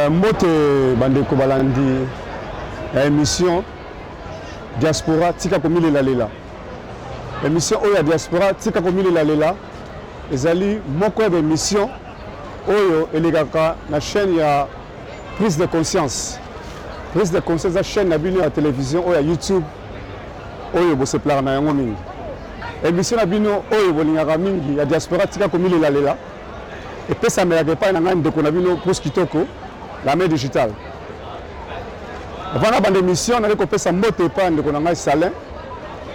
Mbote bandeko balandi émission diaspora tika komile la lela. Émission oyo diaspora tika komile la lela ezali moko ya émission oyo elegaka na chaîne ya prise de conscience. Prise de conscience la chaîne na bino ya télévision oyo ya YouTube oyo bose plara na yango mingi. Émission na bino oyo bolingaka mingi ya diaspora tika komile la lela. Et puis ça me pas na ngani ndeko na bino plus kitoko la main digitale. Avant la bande émission na ko pesa mbote pa ndeko na ngai Salin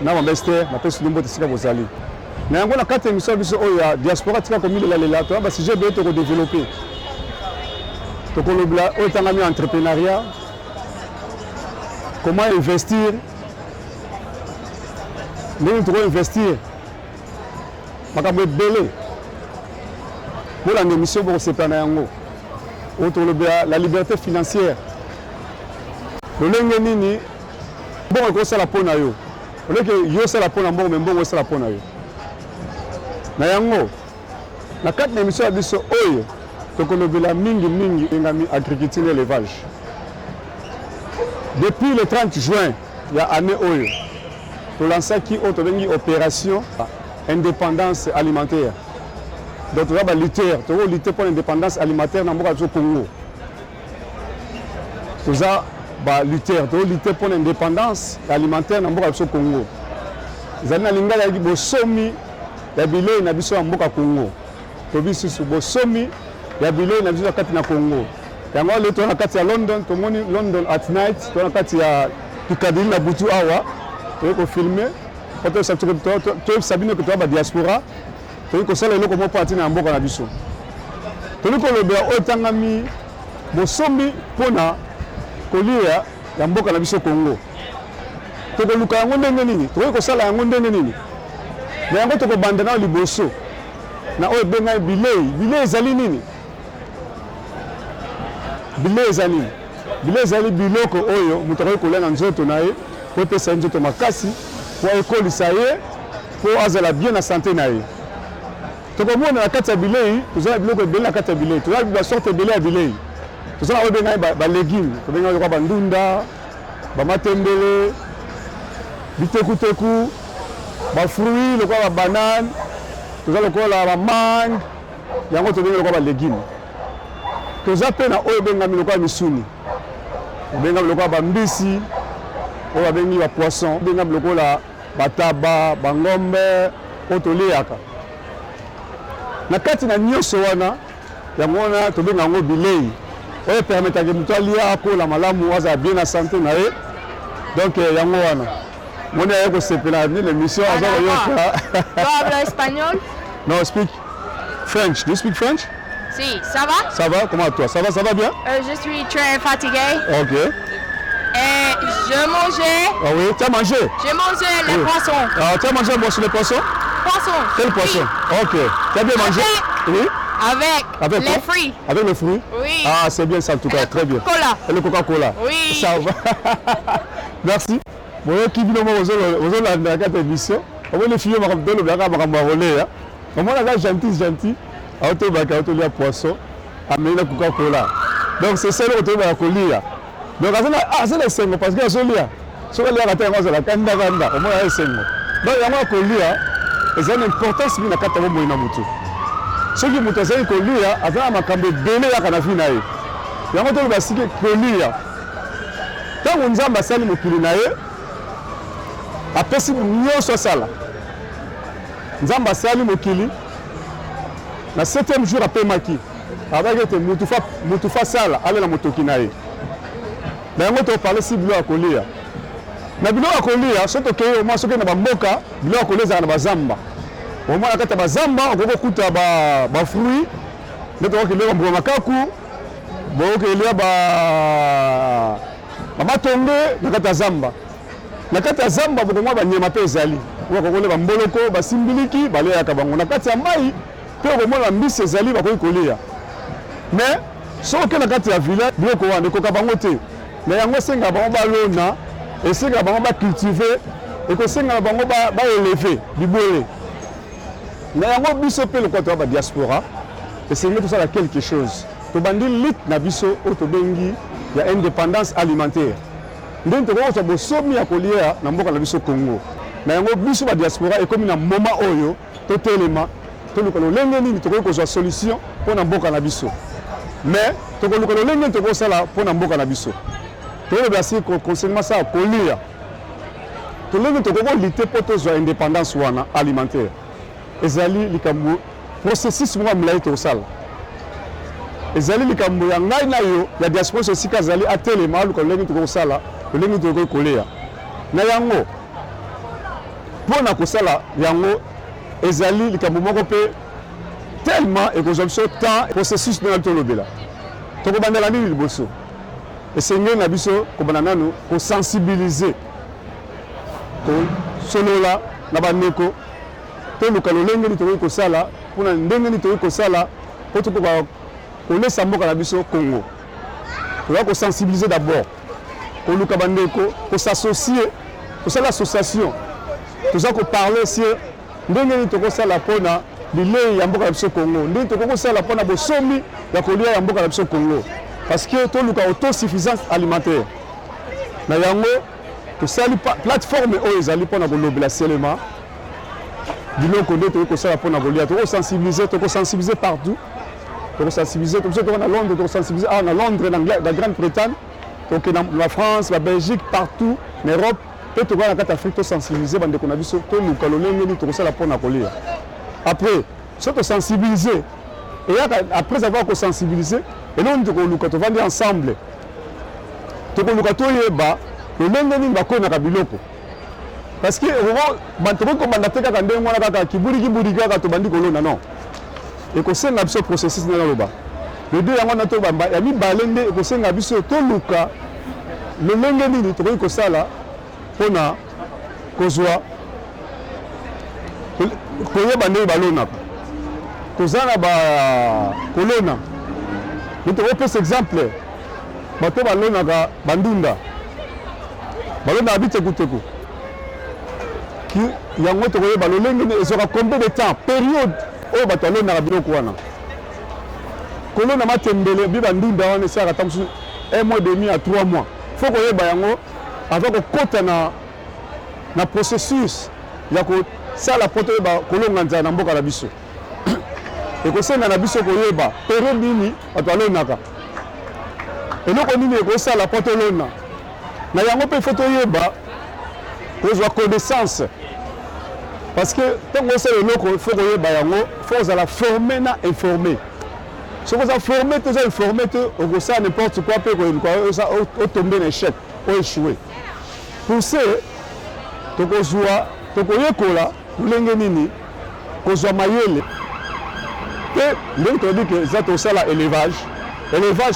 na Mambester na pesa mbote sika bozali. Na yango na kata émission biso oyo ya diaspora tika komile la lela to ba sujet be to ko développer. To ko lobla o tanga mi entrepreneuriat. Comment investir? Nous devons investir. Makambo belé. Pour la émission pour ces plans autour de la liberté financière. Le lengenini bon ko sala pona yo. Le que yo sala pona bon mais bon sala pona yo. Na yango na quatre émissions biso oyo to ko lobela mingi ngami agriculture et élevage. Depuis le 30 juin il y a année oyo to lancer qui auto bengi opération indépendance alimentaire. Donc, tu vas lutter pour l'indépendance alimentaire dans le Congo. Tu vas lutter pour l'indépendance alimentaire dans le Congo. Vous avez un bosomi ya bilei na biso ya mboka Congo. To biso bosomi ya bilei na biso ya kati na Congo. Yango le to na kati ya London, to moni London at night, to na kati ya Piccadilly na butu awa. To ko filmer, to sabino que to ba diaspora. Toni ko sala eloko mo parti na mboka na biso. Toni ko lobela otangami bosombi pona kolia ya mboka na biso Congo. To ko luka yango ndenge nini? To ko sala yango ndenge nini? Na yango to ko banda na liboso. Na oyo benga bilei ezali nini? Bilei ezali biloko oyo muto ko kolia na nzoto na ye, po pesa nzoto makasi, po ekolisa ye, po azala bien na santé na ye. Tu peux voir la carte à billet, tu as vu que la carte à billet, tu as vu la sorte de billet à billet. Tu as vu des légumes, tu as vu des bandunda, des matembele, des teku, des fruits, des bananes, tu as vu des mangues, tu as vu des légumes. Tu as vu des misuni, tu as vu des mbisi, tu as vu des poissons, tu as vu des taba, des ngombe, des na kati na nyoso wana yango wana tobenga ngo bilei oyo permettre que mutu alia ko la malamu aza bien na santé na ye donc yango wana moni ayeko sepela ni l'émission aza yoka. Tu parles espagnol? No, speak French. Do you speak French? Si, ça va? Ça va, comment toi? Ça va bien? Je suis très fatigué. OK. Et je mangeais. Ah oui, tu as mangé? J'ai mangé les poissons. Ah, tu as mangé les poissons? Poissons. Quel poisson? Oui. OK. Tu as bien mangé? Oui. Avec les fruits. Avec les fruits? Oui. Ah, c'est bien ça en tout cas, très bien. Coca-Cola. Et le Coca-Cola? Oui. Ça va. Merci. Bon, qui vient aux la carte émission? On va les filles me rappeler le blague à m'envoler. On va la gentil. Auto baka auto lia poisson, amener le Coca-Cola. Donc c'est ça le auto baka colia. Donc c'est les sengo parce que solia. So les rater ngos la kanda au moins les sengo. Donc il y a colia. Et c'est une importance bi na kata mo ina mutu. Ce qui mutu c'est colia, azana makambe belé ya kana fina ye. Yango to ba sike colia. Tango nzamba sali mokili na ye. Apesi nyonso sala. Nzamba sali mokili. Na 7e jour après maki. Avec te mutufa sala ale na motoki na ye. Na yango to parler si bilo akolia. Na bilo akolia soto ke o masoke na bamboka bilo akolia na bazamba. O mwana kata bazamba okoko kuta ba fruits. Neto ko le mboma makaku. Bo ke le ba matonge na kata zamba. Na kata zamba bo ngwa ba nyema pe ezali. Ko ko le ba mboloko ba simbiliki ba le ya kabango na kata mai. Pour que moi mbisi ezali ba ko kolia. Mais so ke na kati ya village biloko wana ko kabangote. Na yango senga ba lona et senga ba cultiver et ko senga ba élever bibole. Na yango biso pe le côté ba diaspora et c'est tout ça quelque chose. tobandi lit na biso oyo tobengi ya indépendance alimentaire ndenge tokokozwa bosomi ya kolia na mboka na biso Congo na yango biso badiaspora ekomi na moma oyo totelema toluka lolenge nini tokoki kozwa solution mpo na mboka na biso mais tokoluka lolenge nini tokosala mpo na mboka na biso toyebela si concernant ça kolia tolenge tokokolite mpo tozwa indépendance wana alimentaire ezali likambo processus moko molai tokosala ezali likambo ya ngai na yo ya diaspora esika azali atelema aluka lolenge tokosala lolenge tokoki kolia na yango mpo na kosala yango ezali likambo moko mpe tellement ekozwa biso temps processus ndenge tolobela tokobandela nini liboso esengeli na biso kobanda nanu kosensibilize kosolola na bandeko toluka lolenge nini tokoki kosala mpona ndenge nini tokoki kosala mpo tokoka kolesa mboka na biso Congo tokoki kosensibilize d'abord koluka bandeko kosassocie kosala association toza koparle sur ndenge nini tokosala mpona bilei ya mboka na biso Congo ndenge tokosala mpona bosomi ya kolia ya mboka na biso Congo parce que toluka autosuffisance alimentaire na yango tosali plateforme oyo ezali mpona kolobela selema biloko nde tokoki kosala mpona kolia tokosensibilize partout tokosensibilize tobiso toko na Londres tokosensibilize awa na Londres na Grande-Bretagne toke na France na Belgique partout na Europe mpe tokoka na kati Afrique tosensibilize bandeko na biso toluka lolenge nini tokosala mpona kolia après so tosensibilize eyaka après avoir kosensibilize eloko nini tokoluka tovandi ensemble tokoluka toyeba lolenge nini bakonaka biloko parce que tokoki kobanda te kaka ndenge wana kaka kiburi kaka tobandi kolona non ekosenga biso processus ndenge naloba le deux yango na tobamba ya mibale nde ekosenga biso toluka lolenge nini tokoki kosala mpona kozwa koyeba ndenge balonaka toza na bakolona nde tokopesa exemple bato balonaka bandunda balonaka bitekuteku yango tokoyeba lolenge nini ezwaka combien de temps période oyo bato alonaka biloko wana kolona matembele bi bandunda wana esalaka ta mosusu 1 mois et demi à 3 mois faut koyeba yango avant kokota na processus ya kosala mpo toyeba kolonga nzala na mboka na biso ekosenga na biso koyeba période nini bato alonaka eloko nini ekosala mpo tolona na yango mpe ifo toyeba kozwa connaissance parce que ntango osala eloko ifo koyeba yango fo ozala formé na informé soki oza formé te oza informé te okosala n'importe quoi mpe otombe na échec oéchoué pour ce tokozwa tokoyekola lolenge nini kozwa mayele mpe ndenge toyebi ke eza tosala élevage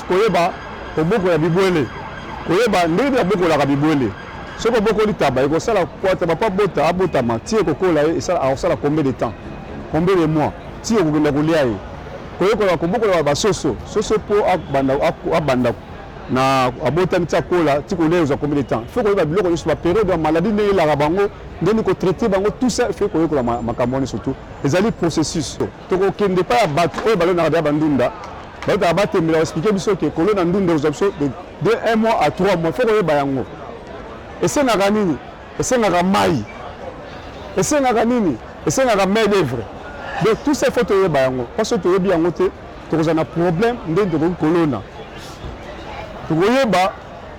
koyeba kobokola bibwele koyeba ndenge abokolaka bibwele soki obokoli taba ekosala kwataba mpo abotama ti ekokola ye akosala combien de temps combien de mois ti ekokenda kolia ye koyekola kobokola basoso mpo abanda na abotami ti akola ti kolia ezwa combien de temps faut koyeba biloko nyonso bapériode ya maladi ndenge elaka bango ndenge kotraite bango tout ça faut koyekola makambo wana surtout ezali processus tokokende pa ya bato oyo balonaka deya bandunda balotaka batembela explike biso ke kolona ndunda kozwa biso de 1 mois à 3 mois faut koyeba yango esengaka nini esengaka mai esengaka nini esengaka main d'œuvre donc tout ça faut toyeba yango parce que toyebi yango te tokozala na problème ndenge tokoki kolona tokoyeba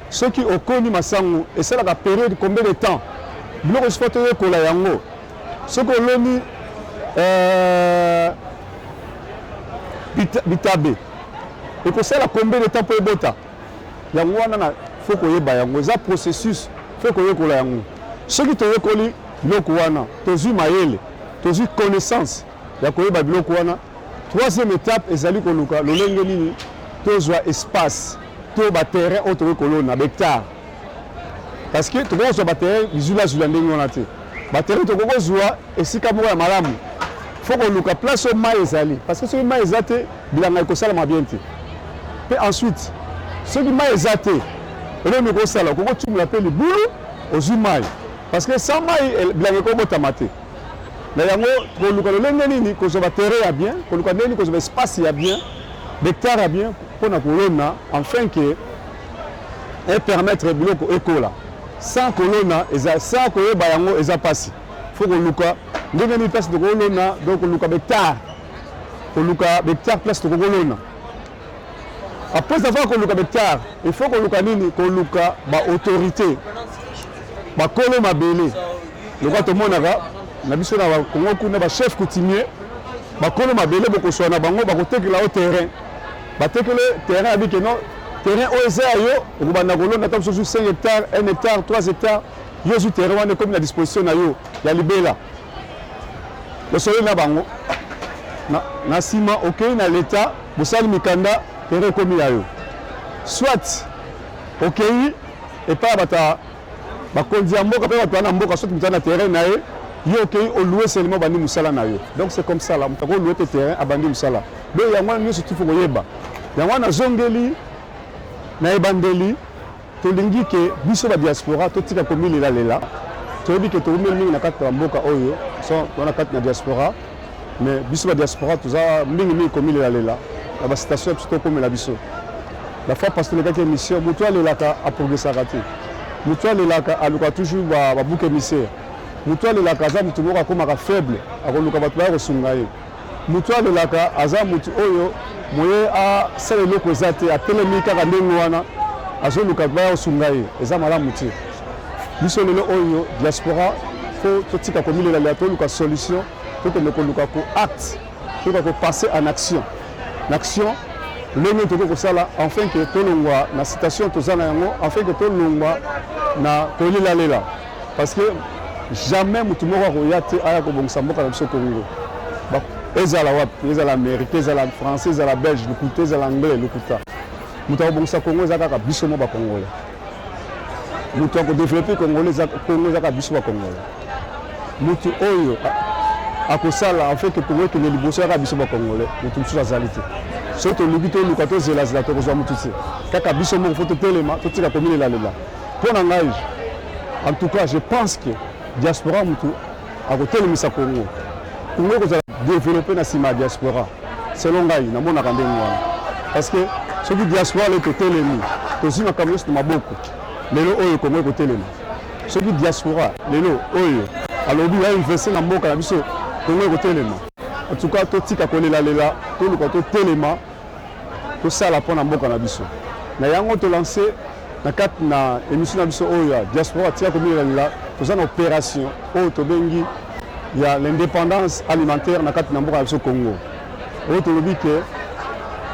soki okoni masango esalaka période combien de temps biloko nyonso fo toyekola yango soki oloni bitabe ekosala combien de temps mpo ebota yango wana na fo koyeba yango eza processus fo koyekola yango soki toyekoli biloko wana tozwi mayele tozwi connaissance ya koyeba biloko wana troisième étape ezali koluka lolenge nini tozwa espace to baterrain oyo tokoki kolona bahectare parce que tokoki kozwa baterrain bizulazula ndenge wana te baterrain tokoki kozwa esika moko ya malamu fo koluka place oyo mai ezali parce que soki mai eza te bilanga ekosalama bien te mpe ensuite soki mai eza te eloko ekosala okoki kotumula mpe libulu ozwi mai parce que sans mai bilanga ekobotama te na yango koluka lolenge nini kozwa baterrain ya bien koluka ndenge nini kozwa espace ya bien bahectare ya bien pour na kolona enfin que et permettre biloko ekola sans kolona eza sans koyeba yango eza pasi faut koluka ndenge ni place de kolona donc koluka hectare place de kolona après avoir koluka hectare il faut koluka nini koluka ba autorité ba kolo mabele loka to monaka na biso na ba Kongo kuna ba chef coutumier ba kolo mabele boko swana bango ba kotekela au terrain ba tekele terrain abi que non terrain OSA yo okubanda kolona tam sur 5 hectares 1 hectare 3 hectares yo zu terrain wana comme na disposition na yo ya libela le soleil na bango na sima ok na l'état bosali mikanda terrain comme ya yo soit ok et pas bata ba kondia mboka pe bata na mboka soit mutana terrain na ye yo ok o louer seulement bandi musala na yo donc c'est comme ça là mutako louer te terrain abandi musala be ya mwana nyo surtout faut yeba ya mwana zongeli na ebandeli tolingi ke biso ba diaspora totika komilela lela toyebi ke toumeli mingi na kati ya mboka oyo so wana kati na diaspora mais biso ba diaspora toza mingi komilela lela na ba station plutôt komela biso la fois parce que le gars émission mutu alelaka a progressera te mutu alelaka aluka toujours ba bouc émissaire mutu alelaka za mutu moko akomaka faible akoluka bato baya kosunga ye mutu alelaka aza mutu oyo moye asala eloko eza te atelemi kaka ndenge wana azoluka baya kosunga ye eza malamu te biso lelo oyo diaspora fo totika komilela lela toluka solution tokende koluka ko acte toka ko passer en action l'action ndenge tokoki kosala enfin ke tolongwa na citation toza na yango enfin ke tolongwa na kolela lela parce que jamais mutu moko akoya te aya kobongisa mboka na biso Congo ezala wapi ezala américain ezala français ezala belge lokuta ezala anglais lokuta mutu akobongisa Congo eza kaka biso mo bakongolais mutu akodéveloppe Congo eza kaka biso bakongolais mutu oyo akosala en fait que Congo ekende liboso kaka biso bakongolais mutu mosusu azali te so toluki toluka tozelazela tokozwa mutu te kaka biso moko fo totelema totika komilela lela mpo na ngai en tout cas je pense que diaspora mutu akotelemisa Congo Congo ekozala développe na nsima ya diaspora selon ngai namonaka ndenge wana parce que soki diaspora le totelemi tozwimaka nyonso na maboko lelo oyo Congo ekotelema soki diaspora lelo oyo alobi ya investi na mboka na biso Congo ekotelema en tout cas totika kolela lela toluka totelema tosala mpo na mboka na biso na yango tolance na kati na émission na biso oyo ya diaspora tika komilela lela toza na opération oyo tobengi ya l'indépendance alimentaire na kati na mboka na biso Congo oyo tolobi ke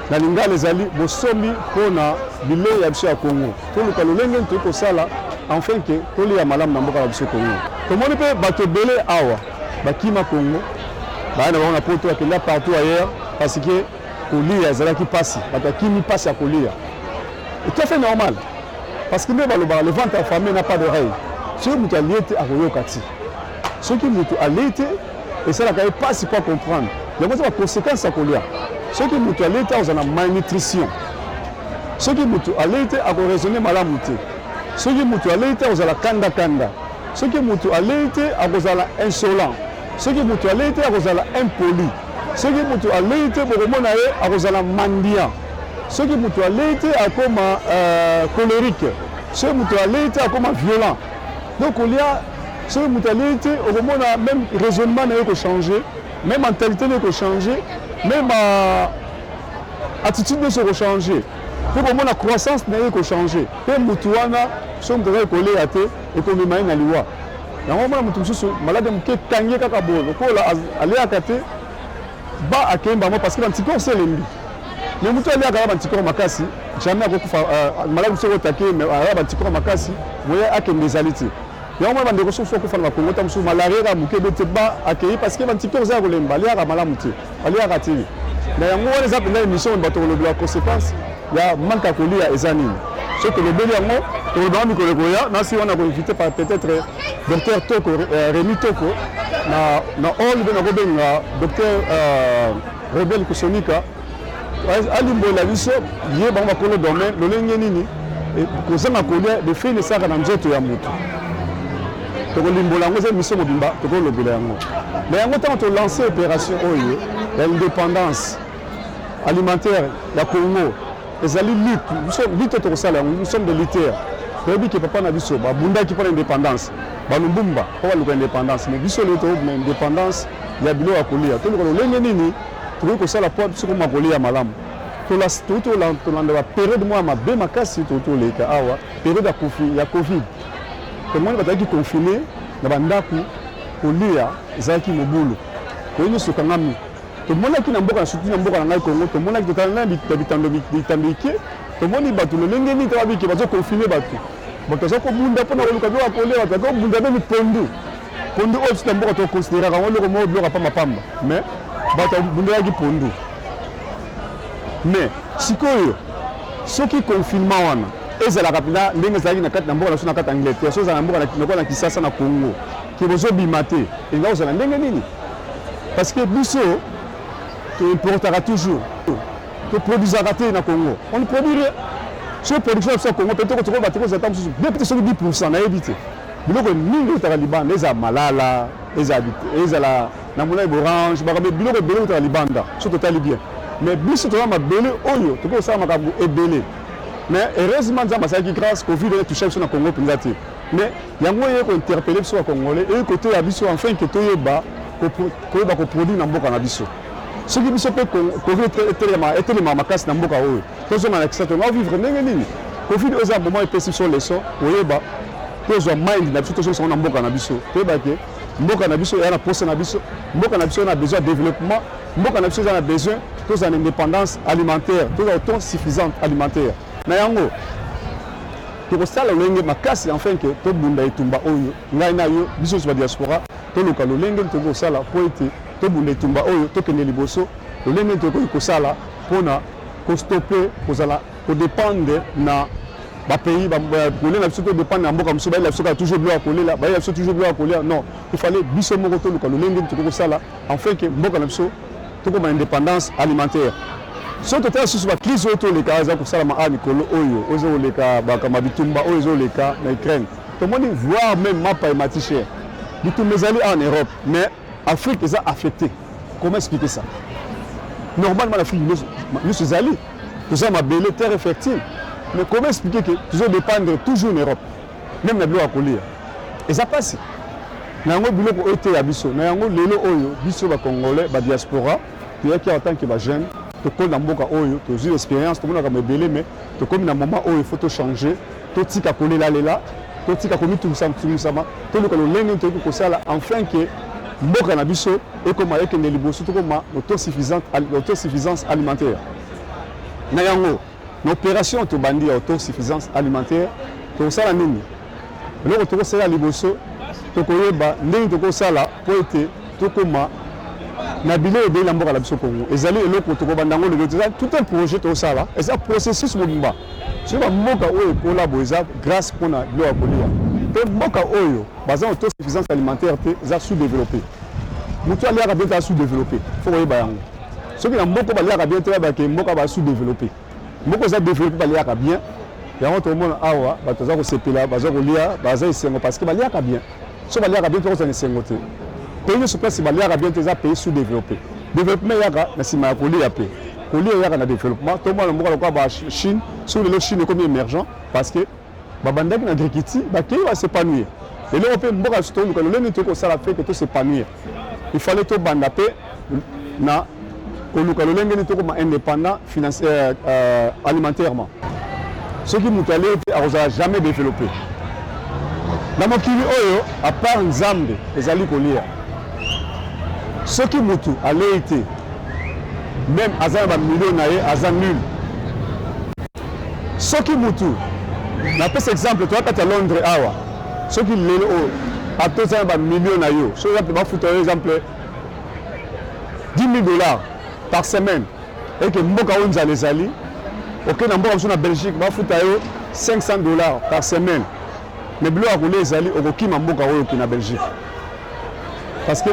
na lingala ezali bosombi mpona bilei ya biso ya Congo toluka lolenge toyei kosala enfin ke tolia malamu na mboka na biso Congo tomoni mpe bato ebele awa bakima Congo baya na bango na poto bakenda partout ailleurs parce que kolia ezalaki mpasi bato akimi mpasi ya kolia et tout à fait normal parce que nde balobaka le ventre affamé n'a pas d'oreille soki moto alie te akoyoka ti soki moto alie te esalaka ye mpasi po comprendre yango eza baconséquence ya kolia soki moto alie te akozala na malnutrition soki moto alie te akoraisonne malamu te soki moto alie te akozala kanda soki moto alie te akozala insolent soki moto alie te akozala impoli soki moto alie te bokomona ye akozala mandian soki moto alie te akoma colérique soki moto alie te akoma violent donc kolia soki moto alie te okomona même raisonnement na ye kochanger même mentalité na ye kochanger même attitude na ye kochanger mpe komona croissance na ye kochanger mpe motu wana soki moto azali kolia te ekomema ye na liwa yango omona moto mosusu malade moke ekangi kaka boye lokola aliaka te ba akemba mo parce que bantikor se elembi mais moto aliaka ya bantikor makasi jamais akokufa malade mosusu okotake aya bantikor makasi moye akende ezali te yango mona bandeko soki okufa na bakongo ta mosusu malaria eka moke ebe te ba akei parce que bantikor eza ya kolemba aliaka malamu te aliaka te na yango wana eza mpenza émission bato kolobela conséquence ya manque ya kolia eza nini soki tolobeli yango tolobanga mikolo ekoya nasi wana koinvite par peut-être docteur Toko Rémi Toko na all mpe nakobenga docteur Rebel Kusonika alimbolela biso ye bango bakolo domaine lolenge nini kozanga kolia defini esaka na nzoto ya moto tokolimbola yango eza émission mobimba tokolobela yango na yango ntango tolance opération oyo ya indépendance alimentaire ya Congo ezali lutte tokosala yango, nous sommes des lutteurs. Toyebi ke papa na biso babundaki mpona indépendance balumumba mpo baluka indépendance, mais biso lelo tokobima indépendance ya biloko ya kolia. Toluka lolenge nini tokoki kosala mpo biso koma kolia malamu. Tolanda bapériode moko ya mabe makasi toleka awa, période ya covid. Tomoni bazalaki confine na bandako kolia ezalaki mobulu koyi nyonso ekangami. Tomonaki na mboka surtout na mboka na ngai Congo, tomonaki totala na bitando ike, tomoni bato lolenge nini tababiki bazokonfine bato baza kobunda mpona koluka biloko ya kolia, bato bakobunda mpe pondu oyo tuta mboka tokonsideraka yango eloko moko biloko ya pambapamba, mais bato babundelaki pondu. Mais sikoyo soki confinement wana ezalaka mpena ndenge ezalaki na kati na mboka na biso na kati ya Angleterre, so ezala na mboka na Kinshasa na Congo ke bozobima te, elinga kozala ndenge nini? Parce que biso toimportaka toujours, toproduisaka te na Congo, on ne produit rien. So production ya biso ya Congo peut-être tokoba te kozala mosusu bien peut-être soki 10% nayebi te, biloko mingi otaka libanda ezala malala, ezala na molai borange, bakabe biloko ebele otaka libanda so totali bien. Mais biso toza mabele oyo tokoki kosala makambo ebele. Mais heureusement nzambe asalaki grâce covid etouche biso na Congo mpenza te, mais yango eye kointerpele biso ya congolais eye koteya biso enfin ke toyeba koproduire na mboka na biso. Soki biso mpe covid etelema makasi na mboka oyo tozonga na kisa tonga vivre ndenge nini. Covid eza moment epesi biso leson oyeba tozwa mind na biso tozongisango na mboka na biso, toyeba ke mboka na biso eya na posa na biso, mboka na biso eza na besoin ya développement, mboka na biso eza na besoin tozala na indépendance alimentaire, tozala autosuffisante alimentaire. Na yango tokosala lolenge makasi enfin ke tobunda etumba oyo ngai na yo biso nyonso badiaspora toluka lolenge tokosala mpo ete tobunda etumba oyo tokende liboso, lolenge tokoki kosala mpona kostope kozala kodépendre na bapays kolela biso todépendre na mboka mosusu bayela biso kaka toujours biloko ya kolela, bayela biso toujours biloko ya kolia. Non, il fallait biso moko toluka lolenge tokoki kosala enfin ke mboka na biso tokoma indépendance alimentaire. So totala susu ba crise oyo toleka eza kosalama a mikolo oyo ezoleka bakama bitumba oyo ezoleka na Ukraine, tomoni voir même mapa et matière bitumba ezali en Europe, mais Afrique eza affectée. Comment expliquer ça? Normalement l'Afrique nous ezali toza mabele terre fertile, mais comment expliquer que tozo dépendre toujours en Europe même na biloko ya kolia eza pasi na yango biloko oyo te ya biso na yango lelo oyo biso ba Congolais ba diaspora toyaki en tant que ba jeune tokomi na mboka oyo tozwi expérience tomonaka mebele, mais tokomi na moment oyo il faut changer, totika kolelalela, totika komitumisama, toluka lolenge tokoki kosala enfin ke mboka na biso ekoma ekende liboso tokoma autosuffisance alimentaire. Na yango na opération tobandi ya autosuffisance alimentaire tokosala nini? Eloko tokosala liboso tokoyeba ndenge tokosala mpo ete tokoma na biloko ebele na mboka na biso Congo. Ezali eloko tokobanda yango lelo eza tout un projet tokosala, eza processus mobimba soki bamboka oyo ekola boye eza grâce mpona biloko ya kolia, mpe mboka oyo baza autosuffisance alimentaire te eza sous-développé. Moto aliaka bien te aza sous-développé, fo koyeba yango. Soki na mboka baliaka bien te bayebake mboka ba sous-développé, mboka eza développé baliaka bien, yango tomona awa bato baza kosepela baza kolia baza esengo parce que baliaka bien. So baliaka bien tokozala esengo te. Pays nyonso place baliaka bien te eza pays sous-développé. Développement yaka na nsima ya kolia mpe kolia yaka na développement. Tomona mboka lokola ba Chine, sur lelo Chine ekomi émergent parce que babandaki na agriculture bakei basépanouir. Eloko mpe mboka biso toluka lolenge tokosala mpe ke tosépanouir. Il fallait tobanda mpe na koluka lolenge nini tokoma indépendant alimentairement. Soki moto ali te akozala jamais développé. Na mokili oyo à part Nzambe ezali kolia, soki mutu alei te même aza na bamilio na ye aza nul. Soki mutu napesa exemple toza kati ya Londres awa, soki lelo oyo atoza na bamilio na yo, soki exemple bafuta yo exemple $10,000 par semaine eke mboka oyo nzala ezali oke na mboka mosusu na Belgique bafuta yo $500 par semaine, mais biloko ya kolia ezali okokima mboka oyo oke na Belgique parce que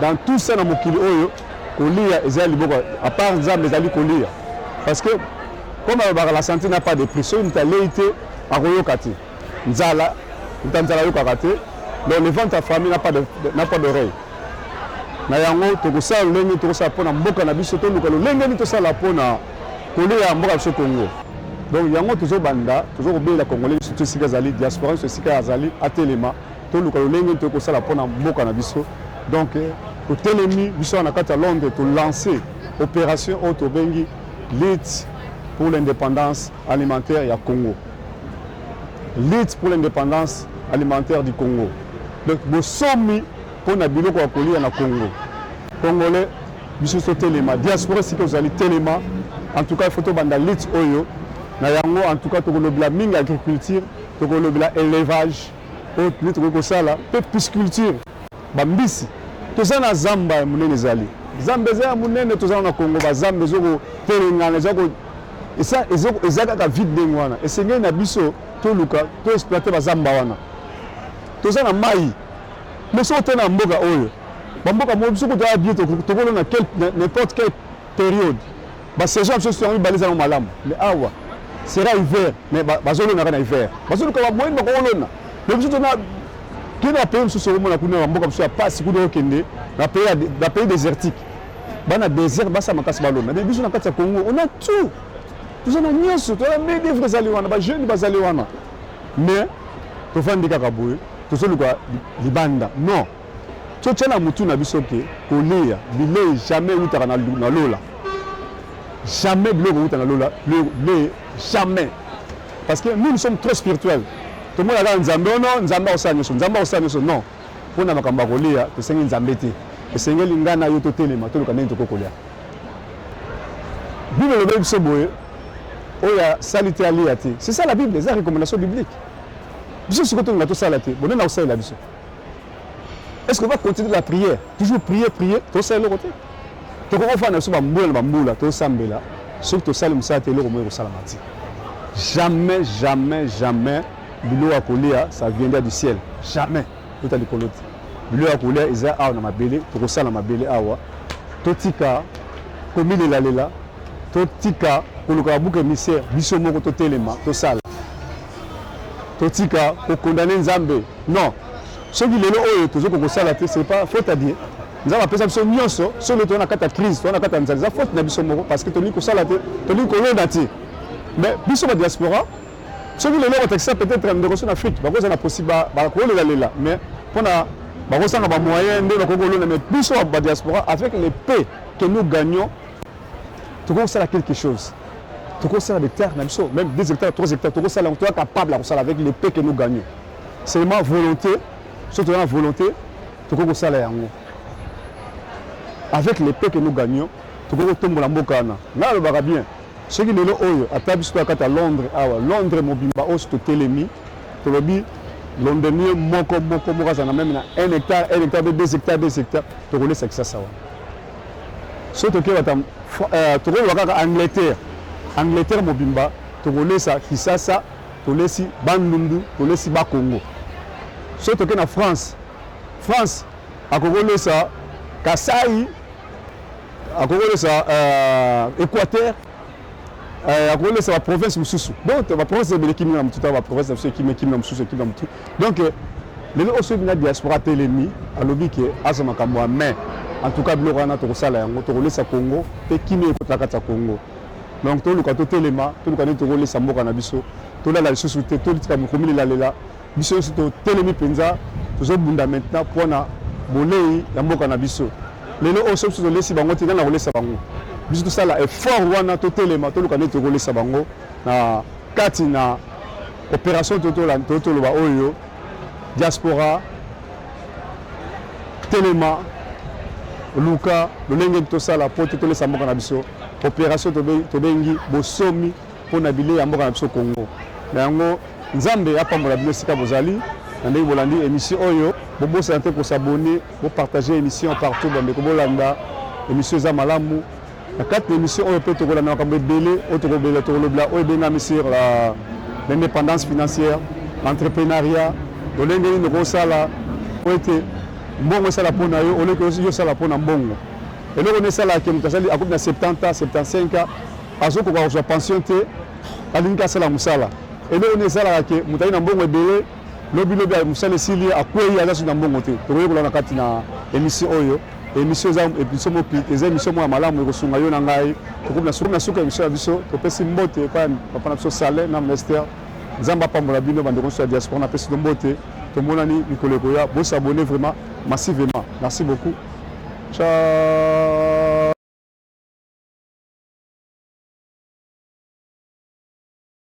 dans tout ça na mokili oyo kolia ezali liboko à part Nzambe ezali kolia parce que comme la santé n'a pas de prix, so mutu alei te akoyoka te nzala nzala yokaka te, donc le ventre à famille n'a pas d'oreille. Na yango tokosala lolenge tokosala mpona mboka na biso toluka lolenge ni tosala mpona kolia mboka biso Congo. Donc yango toujours banda toujours obéla congolais surtout sika zali diaspora sur sika azali atelema to luka lolenge to ko sala pona mboka na biso. Donc au telemi biso na kata Londres to lancer opération auto bengi lutte pour l'indépendance alimentaire ya Congo. Lutte pour l'indépendance alimentaire du Congo. Donc bosomi pona biloko ya kolia na Congo. Congolais biso so telema diaspora sika ozali telema en tout cas il faut to banda lutte oyo. Na yango en tout cas tokolobela mingi agriculture tokolobela élevage autre tokosala pe pisciculture bambisi tozana zamba munene zali zamba za munene tozana na Congo ba zamba zoko telengana zako esa ezaka ka vide dengwana esengeli na biso to luka to exploiter ba zamba wana tozana mai mais so tena mboka oyo bamboka mo biso ko to bien tokolona n'importe quelle période ba saison biso so baliza na malamu mais awa sera hiver mais bazolo na hiver bazolo ka moyenne ba kolona mais biso na kina pays biso so mona kuna mboka biso ya passe kudo okende na pays désertique bana désert basa makasi balona mais biso na kati ya Congo on a tout tous on a nyonso to na des vrais ali wana ba jeune bazali wana mais to fandi kaka boye to so luka libanda non to tena mutu na biso ke kolia bilei jamais utaka na lola jamais biloko utaka na lola jamais parce que nous sommes trop spirituels tout le monde a nzambe non nzambe osanyo non pour na makamba kolia to sengi nzambe te esengeli ngana yo to telema to luka neni to kokolia Bible le bible soboye oya salite alia te c'est ça la Bible les recommandations bibliques biso sikoto nga to salate bonne na osala biso est-ce qu'on va continuer la prière toujours prier to sala le côté to ko fa na so ba mbula to sambela surtout salim sa te le ko mo sala mati jamais bilo akolia ça viendra du ciel jamais tout à l'écolote bilo akolia isa awa na mabele to ko sala mabele awa to tika ko milela lela to tika ko luka buke misère biso moko to telema to sala to tika ko condamner nzambe non ce qui lelo oyo to ko sala te c'est pas faute à dire nous avons appelé ça nyonso sur le tourna kata crise tourna kata nzali faute na biso moko parce que to ni ko sala te to ni ko londa te mais biso ba diaspora ce qui lelo ko ça peut-être en en Afrique ba ko na possible ba ko lela mais pona ba ko sanga ba moyen nde ba ko londa mais biso ba diaspora avec les paix que nous gagnons to ko sala quelque chose to ko sala des terres na biso même 2 hectares 3 hectares to ko sala on est capable de sala avec les paix que nous gagnons seulement volonté surtout la volonté to ko sala yango avec les paix que nous gagnons, tout le monde la mbokana. Là, le va bien. Ce qui est le oyo, à Tabisto à Londres, Londres, Mobimba, Osto, Télémi, Tolobi, Londonien, Moko, ça n'a même 1 hectare, 2 hectares, 2 hectares, tu roules ça que ça. Surtout que tu roules Angleterre, Mobimba, tu roules ça, Kisasa, tu roules si Bandundu, tu roules si Bakongo. Surtout que en France, à rouler ça, Kasaï, à cause ça Équateur à cause ça la province Moussou donc la province de l'équipe na tout la province de qui na Moussou qui na tout donc les aussi na diaspora telemi à lobby que azama kamwa mais en tout cas biloko na to sala yango to kolesa Congo pe kimi ko takata Congo donc to luka to telema to luka to kolesa mboka na biso to la lisusu te to tika mokomili la lela biso to telemi penza to zo bunda maintenant pona bolei ya mboka na biso lelo oso so lesi bango tika na kolesa bango biso to sala effort wana to telema to luka to kolesa bango na kati na opération to loba oyo diaspora telema luka lolenge to sala poto to lesa mboka na biso opération to bengi bosomi pona bile ya mboka na biso Congo na yango nzambe apambola bino sika bozali na ndenge bolandi émission oyo bobo santé pour s'abonner pour partager émission partout bambe ko bolanda émission za malamu na quatre émission oyo peut to kolanda ka belé otokobela to lobla oyo benga sur l'indépendance financière l'entrepreneuriat dolenge ni ko sala oete mbongo sala pona yo ole ko yo sala pona mbongo eloko ne sala ke mutasali akobi na 70 ans 75 ans azoko ko reçoit pension te alinka sala musala eloko ne sala ke mutali na mbongo ebele lobi musala sili akwei ala so na mbongo te to ko na kati na émission oyo émission eza émission ya malamu ekosunga yo na ngai na suka émission ya biso topesi mbote epai papa na biso Saleh na Mester nzambe apambola bino bandeko nyonso ya diaspora napesi to mbote tomonani mikolo ekoya bosabone vraiment massivement merci beaucoup ciao.